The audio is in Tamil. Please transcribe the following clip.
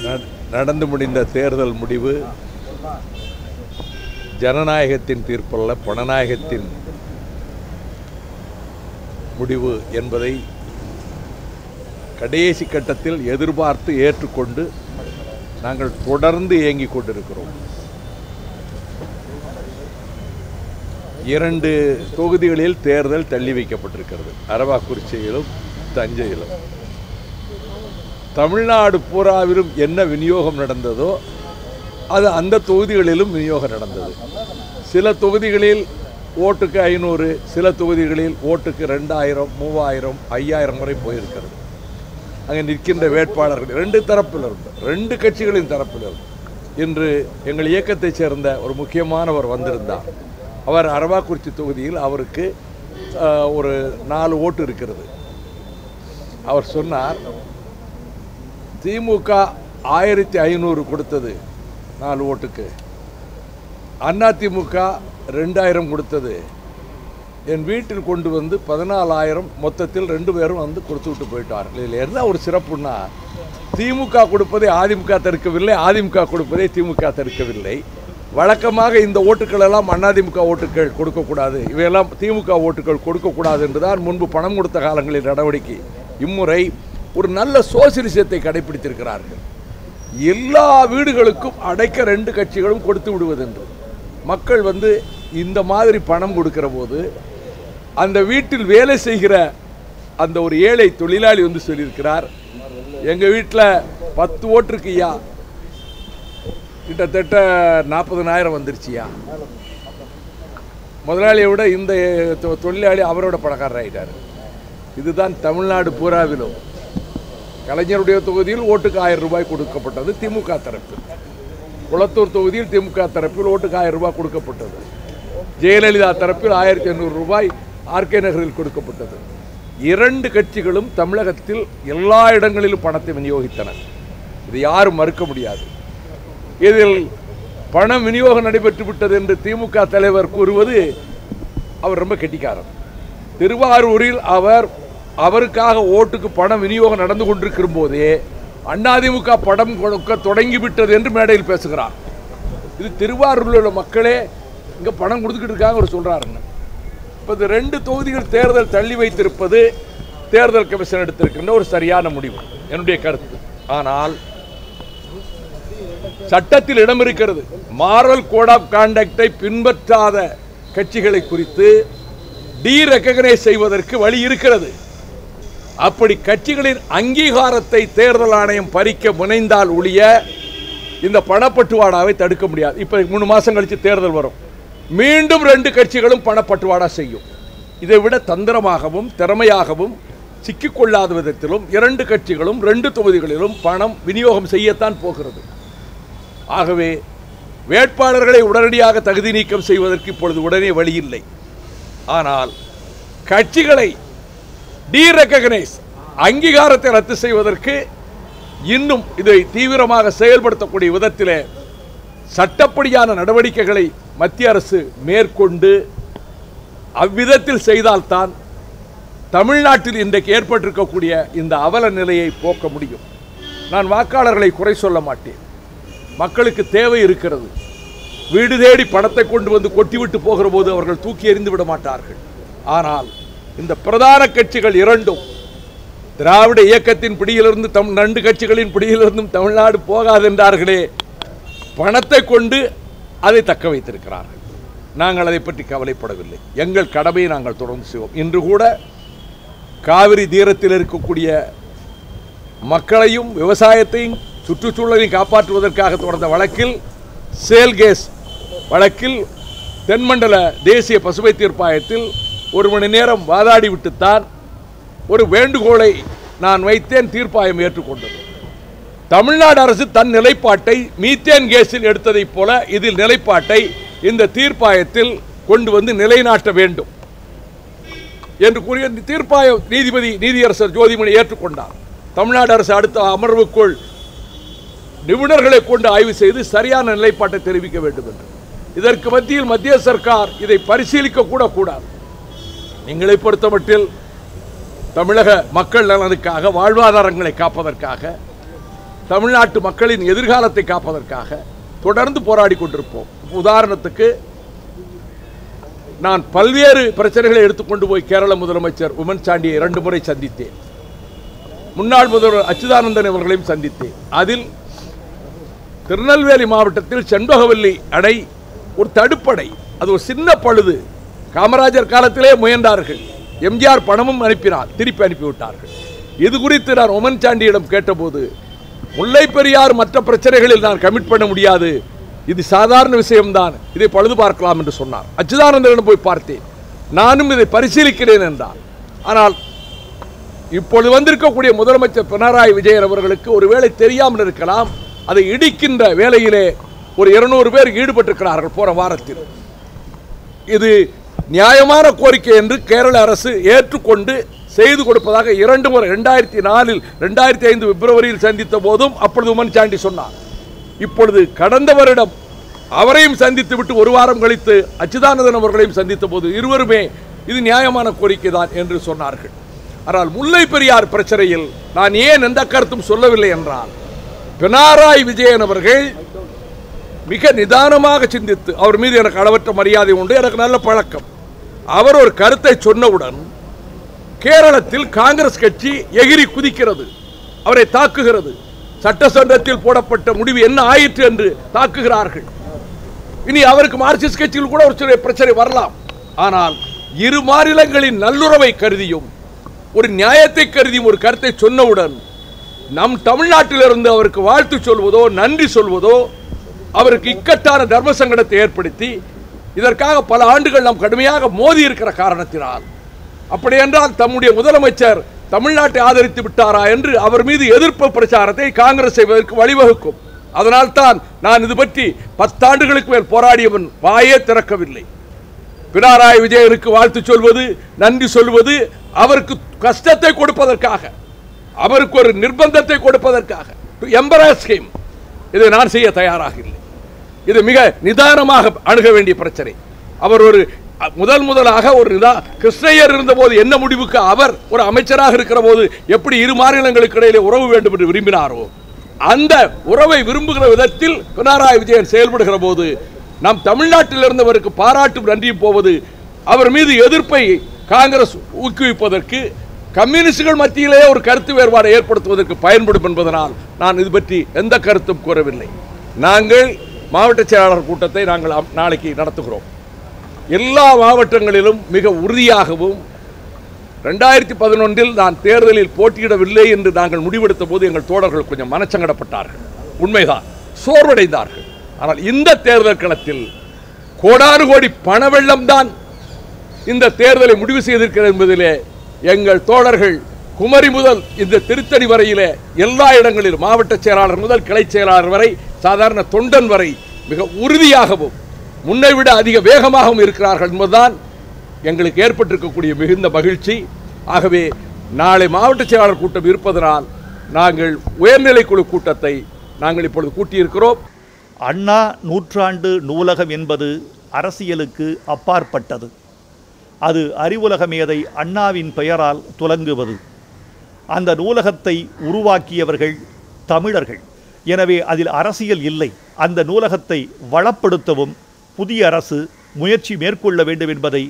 நடந்து முடிந்த தேர்தல் முடிவு ஜனநாயகத்தின் தீர்ப்பல்ல, பணநாயகத்தின் முடிவு என்பதை கடைசி கட்டத்தில் எதிர்பார்த்து ஏற்றுக்கொண்டு நாங்கள் தொடர்ந்து இயங்கிக் கொண்டிருக்கிறோம். 2 தொகுதிகளில் தேர்தல் தள்ளி வைக்கப்பட்டிருக்கிறது, அரவாக்குறிச்சியிலும் தஞ்சையிலும். தமிழ்நாடு பூராவிலும் என்ன விநியோகம் நடந்ததோ அது அந்த தொகுதிகளிலும் விநியோகம் நடந்தது. சில தொகுதிகளில் ஓட்டுக்கு 500, சில தொகுதிகளில் ஓட்டுக்கு 2000, 3000, 5000 வரை போயிருக்கிறது. அங்கே நிற்கின்ற வேட்பாளர்கள் 2 தரப்பிலிருந்து, 2 கட்சிகளின் தரப்பிலிருந்து இன்று எங்கள் இயக்கத்தைச் சேர்ந்த ஒரு முக்கியமானவர் வந்திருந்தார். அவர் அரவாக்குறிச்சி தொகுதியில் அவருக்கு ஒரு 4 ஓட்டு இருக்கிறது. அவர் சொன்னார், திமுக 1500 கொடுத்தது 4 ஓட்டுக்கு, அதிமுக 2000 கொடுத்தது, என் வீட்டில் கொண்டு வந்து 14,000, மொத்தத்தில் 2 பேரும் வந்து கொடுத்து விட்டு போயிட்டார்கள். இதில் என்ன ஒரு சிறப்புன்னா, திமுக கொடுப்பதை அதிமுக தடுக்கவில்லை, அதிமுக கொடுப்பதை திமுக தடுக்கவில்லை. வழக்கமாக இந்த ஓட்டுக்கள் எல்லாம் அதிமுக ஓட்டுக்கள் கொடுக்கக்கூடாது, இவையெல்லாம் திமுக ஓட்டுக்கள் கொடுக்கக்கூடாது என்றுதான் முன்பு பணம் கொடுத்த காலங்களில் நடவடிக்கை. இம்முறை ஒரு நல்ல சோசியலிசத்தை கடைபிடித்திருக்கிறார்கள். எல்லா வீடுகளுக்கும் அடைக்க 2 கட்சிகளும் கொடுத்து விடுவதென்று. மக்கள் வந்து இந்த மாதிரி பணம் கொடுக்கிற போது அந்த வீட்டில் வேலை செய்கிற அந்த ஒரு ஏழை தொழிலாளி வந்து சொல்லியிருக்கிறார், எங்கள் வீட்டில் 10 ஓட்டுருக்குயா, கிட்டத்தட்ட 40,000 வந்துருச்சியா. முதலாளியை விட இந்த தொழிலாளி அவரோட பணக்காரர் ஆகிட்டார். இதுதான் தமிழ்நாடு பூராவிலும். கலைஞருடைய தொகுதியில் ஓட்டுக்கு 1000 ரூபாய் கொடுக்கப்பட்டது திமுக தரப்பில். குளத்தூர் தொகுதியில் திமுக தரப்பில் ஓட்டுக்கு 1000 ரூபாய் கொடுக்கப்பட்டது. ஜெயலலிதா தரப்பில் 1500 ரூபாய் ஆர்கே நகரில் கொடுக்கப்பட்டது. 2 கட்சிகளும் தமிழகத்தில் எல்லா இடங்களிலும் பணத்தை விநியோகித்தன. இது யாரும் மறுக்க முடியாது. இதில் பணம் விநியோகம் நடைபெற்று விட்டது என்று திமுக தலைவர் கூறுவது அவர் ரொம்ப கெட்டிக்காரர். திருவாரூரில் அவருக்காக ஓட்டுக்கு பணம் விநியோகம் நடந்து கொண்டிருக்கிற போதே அதிமுக படம் கொடுக்க தொடங்கிவிட்டது என்று மேடையில் பேசுகிறார். இது திருவாரூரில் உள்ள மக்களே இங்கே பணம் கொடுத்துக்கிட்டு இருக்காங்க அவர் சொல்கிறாருங்க. இப்போ இந்த 2 தொகுதிகள் தேர்தல் தள்ளி வைத்திருப்பது தேர்தல் கமிஷன் எடுத்திருக்கின்ற ஒரு சரியான முடிவு என்னுடைய கருத்து. ஆனால் சட்டத்தில் இடம் இருக்கிறது. மாரல் கோட் ஆஃப் கான்டக்டை பின்பற்றாத கட்சிகளை குறித்து டீரெகனைஸ் செய்வதற்கு வழி இருக்கிறது. அப்படி கட்சிகளின் அங்கீகாரத்தை தேர்தல் ஆணையம் பறிக்க முனைந்தால் ஒழிய இந்த பணப்பட்டுவாடாவை தடுக்க முடியாது. இப்போ 3 மாதம் கழித்து தேர்தல் வரும், மீண்டும் 2 கட்சிகளும் பணப்பட்டுவாடா செய்யும். இதை விட தந்திரமாகவும் திறமையாகவும் சிக்கிக்கொள்ளாத விதத்திலும் 2 கட்சிகளும் 2 தொகுதிகளிலும் பணம் விநியோகம் செய்யத்தான் போகிறது. ஆகவே வேட்பாளர்களை உடனடியாக தகுதி நீக்கம் செய்வதற்கு இப்பொழுது உடனே வழி இல்லை. ஆனால் கட்சிகளை டீரெகனைஸ், அங்கீகாரத்தை ரத்து செய்வதற்கு இன்னும் இதை தீவிரமாக செயல்படுத்தக்கூடிய விதத்தில் சட்டப்படியான நடவடிக்கைகளை மத்திய அரசு மேற்கொண்டு அவ்விதத்தில் செய்தால்தான் தமிழ்நாட்டில் இன்றைக்கு ஏற்பட்டிருக்கக்கூடிய இந்த அவல நிலையை போக்க முடியும். நான் வாக்காளர்களை குறை சொல்ல மாட்டேன். மக்களுக்கு தேவை இருக்கிறது. வீடு தேடி பணத்தை கொண்டு வந்து கொட்டிவிட்டு போகிற போது அவர்கள் தூக்கி எறிந்து விட மாட்டார்கள். ஆனால் இந்த பிரதான கட்சிகள் 2ம் திராவிட இயக்கத்தின் பிடியிலிருந்து 2 கட்சிகளின் பிடியிலிருந்தும் தமிழ்நாடு போகாது என்றார்களே, பணத்தை கொண்டு அதை தக்க வைத்திருக்கிறார்கள். நாங்கள் அதை பற்றி கவலைப்படவில்லை. எங்கள் கடமையை நாங்கள் தொடர்ந்து செய்வோம். இன்று கூட காவிரி தீரத்தில் இருக்கக்கூடிய மக்களையும் விவசாயத்தையும் சுற்றுச்சூழலையும் காப்பாற்றுவதற்காக தொடர்ந்த வழக்கில், சேல் கேஸ் வழக்கில் தென்மண்டல தேசிய பசுமை தீர்ப்பாயத்தில் 1 மணி நேரம் வாதாடி விட்டுத்தான் ஒரு வேண்டுகோளை நான் வைத்தேன். தீர்ப்பாயம் ஏற்றுக்கொண்டது. தமிழ்நாடு அரசு தன் நிலைப்பாட்டை மீத்தேன் கேஸில் எடுத்ததைப் போல இதில் நிலைப்பாட்டை இந்த தீர்ப்பாயத்தில் கொண்டு வந்து நிலைநாட்ட வேண்டும் என்று கூறிய தீர்ப்பாய நீதியரசர் ஜோதிமணி ஏற்றுக்கொண்டார். தமிழ்நாடு அரசு அடுத்த அமர்வுக்குள் நிபுணர்களை கொண்டு ஆய்வு செய்து சரியான நிலைப்பாட்டை தெரிவிக்க வேண்டும் என்று. இதற்கு மத்தியில் மத்திய சர்க்கார் இதை பரிசீலிக்க கூட கூடாது. எங்களை பொறுத்தமட்டில் தமிழக மக்கள் நலனுக்காக, வாழ்வாதாரங்களை காப்பதற்காக தமிழ்நாட்டு மக்களின் எதிர்காலத்தை காப்பதற்காக தொடர்ந்து போராடி கொண்டிருப்போம். உதாரணத்துக்கு நான் பல்வேறு பிரச்சனைகளை எடுத்துக்கொண்டு போய் கேரள முதலமைச்சர் உம்மன் சாண்டியை 2 முறை சந்தித்தேன். முன்னாள் முதல்வர் அச்சுதானந்தன் அவர்களையும் சந்தித்தேன். அதில் திருநெல்வேலி மாவட்டத்தில் செண்பகவல்லி அணை ஒரு தடுப்படை, அது ஒரு சின்ன பழுது. காமராஜர் காலத்திலே முயன்றார்கள், எம்ஜிஆர் பணமும் அனுப்பினார், திருப்பி அனுப்பிவிட்டார்கள். இது குறித்து நான் உம்மன் சாண்டியிடம் கேட்டபோது, முல்லை பெரியார் மற்ற பிரச்சனைகளில் நான் கமிட் பண்ண முடியாது, இது சாதாரண விஷயம்தான், இதை பழுது பார்க்கலாம் என்று சொன்னார். அச்சுதானந்தனிடம் போய் பார்த்தேன், நானும் இதை பரிசீலிக்கிறேன் என்றார். ஆனால் இப்பொழுது வந்திருக்கக்கூடிய முதலமைச்சர் பினராயி விஜயன் அவர்களுக்கு ஒருவேளை தெரியாமல் இருக்கலாம், அதை இடிக்கின்ற வேலையிலே ஒரு 200 பேர் ஈடுபட்டிருக்கிறார்கள் போன வாரத்தில். இது நியாயமான கோரிக்கை என்று கேரள அரசு ஏற்றுக்கொண்டு செய்து கொடுப்பதாக 2 முறை 2004 2005 பிப்ரவரியில் சந்தித்த போதும் அப்பொழுது உம்மன் சாண்டி சொன்னார். இப்பொழுது கடந்த வருடம் அவரையும் சந்தித்து விட்டு 1 வாரம் கழித்து அச்சுதானந்தன் அவர்களையும் சந்தித்த போது இருவருமே இது நியாயமான கோரிக்கை தான் என்று சொன்னார்கள். ஆனால் முல்லை பெரியார் பிரச்சனையில் நான் ஏன் எந்த கருத்தும் சொல்லவில்லை என்றால், பினராயி விஜயன் அவர்கள் மிக நிதானமாக சிந்தித்து, அவர் மீது எனக்கு அளவற்ற மரியாதை உண்டு, எனக்கு நல்ல பழக்கம். அவர் ஒரு கருத்தை சொன்னவுடன் கேரளத்தில் காங்கிரஸ் கட்சி எகிரி குதிக்கிறது, அவரை தாக்குகிறது. சட்டசட்டத்தில் போடப்பட்ட முடிவு என்ன ஆயிற்று என்று தாக்குகிறார்கள். இனி அவருக்கு மார்க்சிஸ்ட் கட்சியில் கூட ஒரு சில பிரச்சனை வரலாம். ஆனால் இரு மாநிலங்களின் நல்லுறவை கருதியும் ஒரு நியாயத்தை கருதியும் ஒரு கருத்தை சொன்னவுடன் நம் தமிழ்நாட்டிலிருந்து அவருக்கு வாழ்த்து சொல்வதோ நன்றி சொல்வதோ அவருக்கு இக்கட்டான தர்ம சங்கடத்தை ஏற்படுத்தி, இதற்காக பல ஆண்டுகள் நாம் கடுமையாக மோதி இருக்கிற காரணத்தினால், அப்படி என்றால் தம்முடைய முதலமைச்சர் தமிழ்நாட்டை ஆதரித்து விட்டாரா என்று அவர் மீது எதிர்ப்பு பிரச்சாரத்தை காங்கிரஸ் செய்வதற்கு வழிவகுக்கும். அதனால் தான் நான் இது பற்றி 10 ஆண்டுகளுக்கு மேல் போராடியவன் வாயே திறக்கவில்லை. பினராயி விஜயனுக்கு வாழ்த்து சொல்வது நன்றி சொல்வது அவருக்கு கஷ்டத்தை கொடுப்பதற்காக, அவருக்கு ஒரு நிர்பந்தத்தை கொடுப்பதற்காக, இதை நான் செய்ய தயாராக இல்லை. இது மிக நிதானமாக அணுக வேண்டிய பிரச்சனை. அவர் ஒரு முதலாக ஒரு கிருஷ்ணய்யர் இருந்தபோது என்ன முடிவுக்கு அவர் ஒரு அமைச்சராக இருக்கிற போது எப்படி இரு மாநிலங்களுக்கு இடையிலே உறவு வேண்டும் என்று விரும்பினாரோ, அந்த உறவை விரும்புகிற விதத்தில் பினராயி விஜயன் செயல்படுகிற போது நம் தமிழ்நாட்டில் இருந்தவருக்கு பாராட்டும் நன்றியும் போவது அவர் மீது எதிர்ப்பை காங்கிரஸ் ஊக்குவிப்பதற்கு, கம்யூனிஸ்டுகள் மத்தியிலேயே ஒரு கருத்து வேறுபாடு ஏற்படுத்துவதற்கு பயன்படும் என்பதனால் நான் இது பற்றி எந்த கருத்தும் கூறவில்லை. நாங்கள் மாவட்ட செயலாளர் கூட்டத்தை நாங்கள் நாளைக்கு நடத்துகிறோம். எல்லா மாவட்டங்களிலும் மிக உறுதியாகவும் 2011 நான் தேர்தலில் போட்டியிடவில்லை என்று நாங்கள் முடிவெடுத்த போது எங்கள் தோழர்கள் கொஞ்சம் மனச்சங்கடப்பட்டார்கள், உண்மைதான், சோர்வடைந்தார்கள். ஆனால் இந்த தேர்தல் களத்தில் கோடானு கோடி பண வெள்ளம் தான் இந்த தேர்தலை முடிவு செய்திருக்கிறது என்பதிலே எங்கள் தோழர்கள் குமரி முதல் இந்த திருத்தணி வரையிலே எல்லா இடங்களிலும் மாவட்ட செயலாளர் முதல் கிளை செயலாளர் வரை சாதாரண தொண்டன் வரை மிக உறுதியாகவும் முன்னை விட அதிக வேகமாகவும் இருக்கிறார்கள் என்பதுதான் எங்களுக்கு ஏற்பட்டிருக்கக்கூடிய மிகுந்த மகிழ்ச்சி. ஆகவே நாளை மாவட்ட செயலாளர் கூட்டம் இருப்பதனால் நாங்கள் உயர்நிலைக்குழு கூட்டத்தை நாங்கள் இப்பொழுது கூட்டியிருக்கிறோம். அண்ணா நூற்றாண்டு நூலகம் என்பது அரசியலுக்கு அப்பாற்பட்டது. அது அறிவுலக மேதை அண்ணாவின் பெயரால் துலங்குவது. அந்த நூலகத்தை உருவாக்கியவர்கள் தமிழர்கள். எனவே அதில் அரசியல் இல்லை. அந்த நூலகத்தை வளப்படுத்தவும் புதிய அரசு முயற்சி மேற்கொள்ள வேண்டும் என்பதை